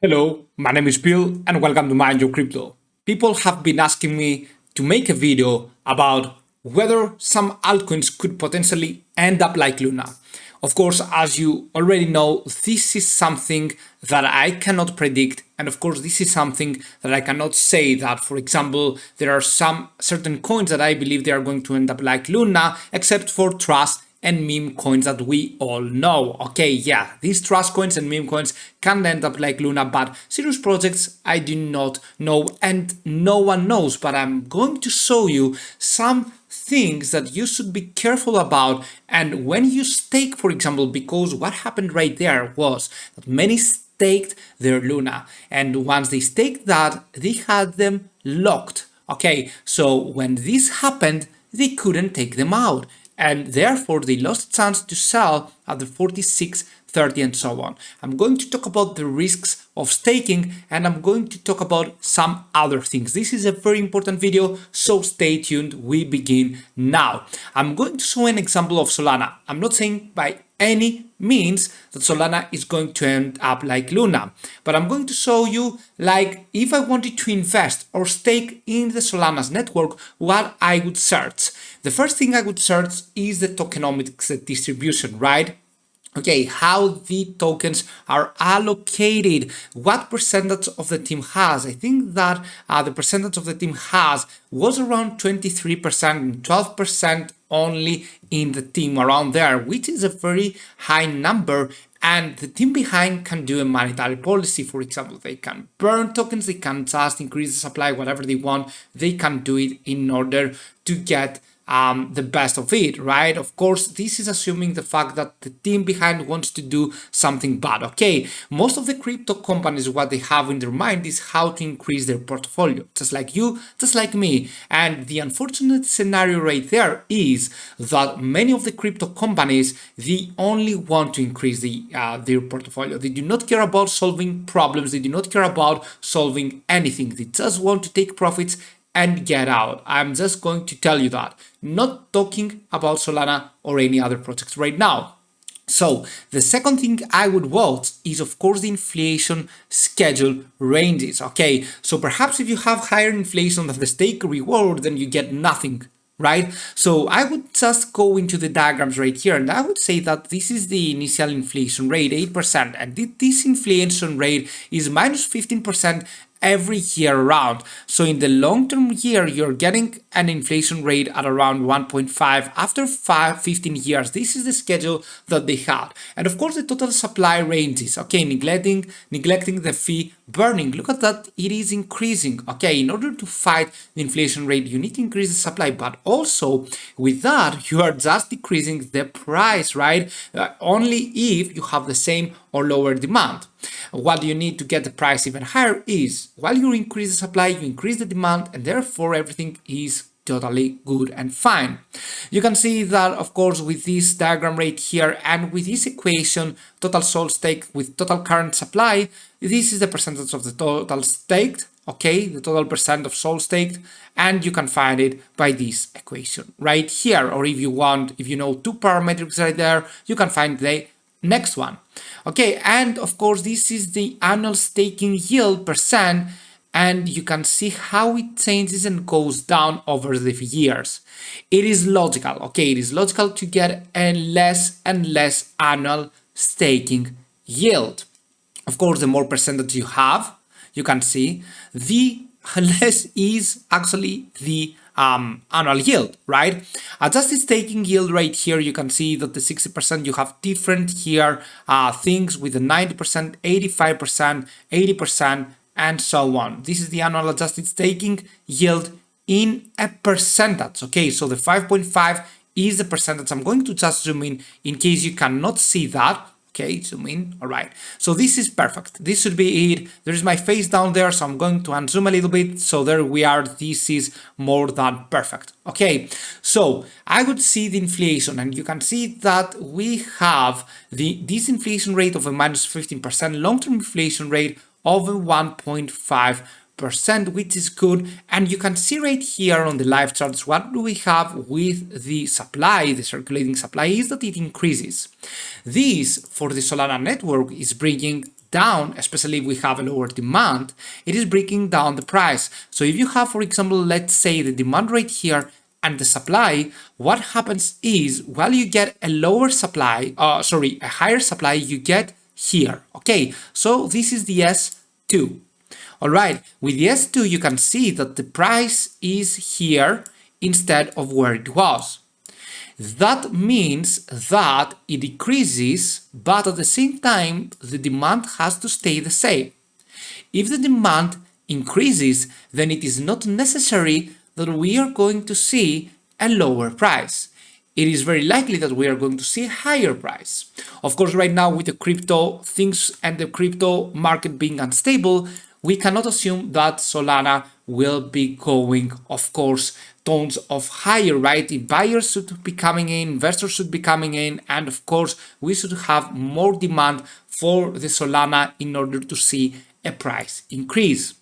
Hello, my name is Bill and welcome to Mind Your Crypto. People have been asking me to make a video about whether some altcoins could potentially end up like Luna. Of course, as you already know, this is something that I cannot predict. And of course, this is something that I cannot say that, for example, there are some certain coins that I believe they are going to end up like Luna, except for Trust and meme coins that we all know. Okay, yeah, these trust coins and meme coins can end up like Luna, but serious projects I do not know and no one knows. But I'm going to show you some things that you should be careful about. And when you stake, for example, because what happened right there was that many staked their Luna, and once they staked that, they had them locked. Okay, so when this happened, they couldn't take them out, and therefore they lost chance to sell at the 46, 30 and so on. I'm going to talk about the risks of staking and I'm going to talk about some other things. This is a very important video, so stay tuned. We begin now. I'm going to show an example of Solana. I'm not saying by any means that Solana is going to end up like Luna, but I'm going to show you, like, if I wanted to invest or stake in the Solana's network, what I would search. The first thing I would search is the tokenomics distribution, right? Okay, how the tokens are allocated, what percentage of the team has. I think that the percentage of the team has was around 23% and 12% only in the team around there, which is a very high number. And the team behind can do a monetary policy. For example, they can burn tokens, they can just increase the supply, whatever they want. They can do it in order to get the best of it, right? Of course, this is assuming the fact that the team behind wants to do something bad. Okay, most of the crypto companies, what they have in their mind is how to increase their portfolio, just like you, just like me. And the unfortunate scenario right there is that many of the crypto companies, they only want to increase their portfolio. They do not care about solving problems. They do not care about solving anything. They just want to take profits and get out. I'm just going to tell you that. Not talking about Solana or any other projects right now. So the second thing I would watch is, of course, the inflation schedule ranges. Okay, so perhaps if you have higher inflation than the stake reward, then you get nothing, right? So I would just go into the diagrams right here, and I would say that this is the initial inflation rate, 8%, and this inflation rate is minus 15% every year around. So in the long-term year, you're getting an inflation rate at around 1.5 after 15 years. This is the schedule that they had. And of course, the total supply ranges. Okay, neglecting the fee burning. Look at that, it is increasing. Okay, in order to fight the inflation rate, you need to increase the supply, but also with that, you are just decreasing the price, right? Only if you have the same or lower demand. What you need to get the price even higher is, while you increase the supply, you increase the demand, and therefore everything is totally good and fine. You can see that, of course, with this diagram right here and with this equation, total SOL stake with total current supply, this is the percentage of the total staked, okay, the total percent of SOL staked, and you can find it by this equation right here. Or if you want, if you know two parametrics right there, you can find the next one. Okay, and of course, this is the annual staking yield percent, and you can see how it changes and goes down over the years. It is logical, okay, it is logical to get a less and less annual staking yield. Of course, the more percentage you have, you can see, the less is actually the annual yield, right? Adjusted staking yield right here, you can see that the 60%, you have different here things with the 90%, 85%, 80%, and so on. This is the annual adjusted staking yield in a percentage. Okay, so the 5.5 is the percentage. I'm going to just zoom in case you cannot see that. Okay, zoom in. All right, so this is perfect. This should be it. There is my face down there, so I'm going to unzoom a little bit. So there we are. This is more than perfect. Okay, so I would see the inflation, and you can see that we have this inflation rate of a minus 15%, long-term inflation rate of a 1.5%, which is good. And you can see right here on the live charts, what do we have with the supply, the circulating supply, is that it increases. This, for the Solana network, is bringing down, especially if we have a lower demand, it is breaking down the price. So if you have, for example, let's say the demand rate here and the supply, what happens is while you get a lower supply, a higher supply, you get here. Okay, so this is the S2. All right, with the S2, you can see that the price is here instead of where it was. That means that it decreases, but at the same time, the demand has to stay the same. If the demand increases, then it is not necessary that we are going to see a lower price. It is very likely that we are going to see a higher price. Of course, right now with the crypto things and the crypto market being unstable, we cannot assume that Solana will be going, of course, tons of higher, right? If buyers should be coming in, investors should be coming in, and of course, we should have more demand for the Solana in order to see a price increase.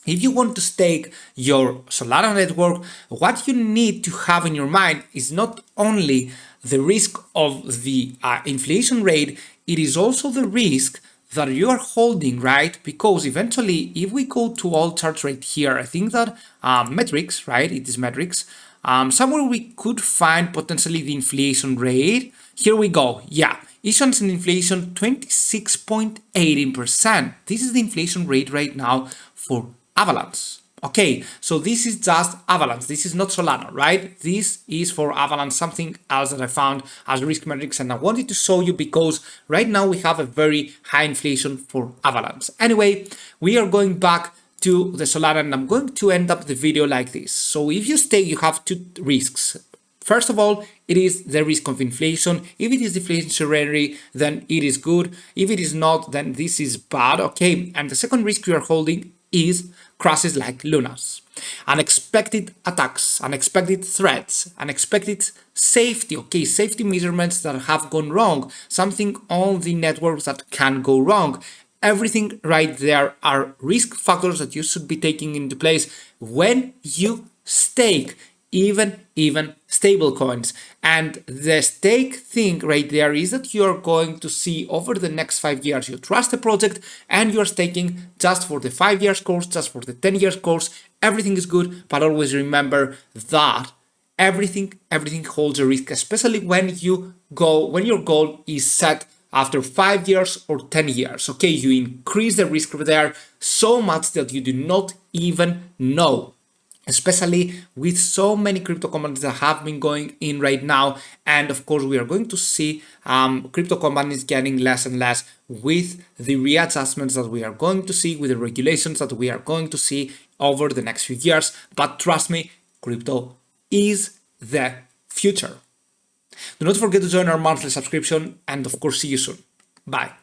If you want to stake your Solana network, what you need to have in your mind is not only the risk of the inflation rate, it is also the risk that you are holding, right? Because eventually, if we go to all charts right here, I think that metrics, right? It is metrics. Somewhere we could find potentially the inflation rate. Here we go. Yeah, issuance and inflation 26.18%. This is the inflation rate right now for Avalanche. Okay, so this is just Avalanche. This is not Solana, right? This is for Avalanche, something else that I found as risk metrics, and I wanted to show you because right now we have a very high inflation for Avalanche. Anyway, we are going back to the Solana, and I'm going to end up the video like this. So if you stake, you have two risks. First of all, it is the risk of inflation. If it is deflationary, then it is good. If it is not, then this is bad, okay? And the second risk you are holding is crashes like Luna's. Unexpected attacks, unexpected threats, unexpected safety, okay, safety measurements that have gone wrong, something on the networks that can go wrong. Everything right there are risk factors that you should be taking into place when you stake even stable coins. And the stake thing right there is that you're going to see over the next 5 years, you trust the project and you're staking just for the 5 years course, just for the 10 years course. Everything is good, but always remember that everything holds a risk, especially when your goal is set after 5 years or 10 years. Okay, you increase the risk there so much that you do not even know. Especially with so many crypto companies that have been going in right now. And of course, we are going to see crypto companies getting less and less with the readjustments that we are going to see, with the regulations that we are going to see over the next few years. But trust me, crypto is the future. Do not forget to join our monthly subscription and of course, see you soon. Bye.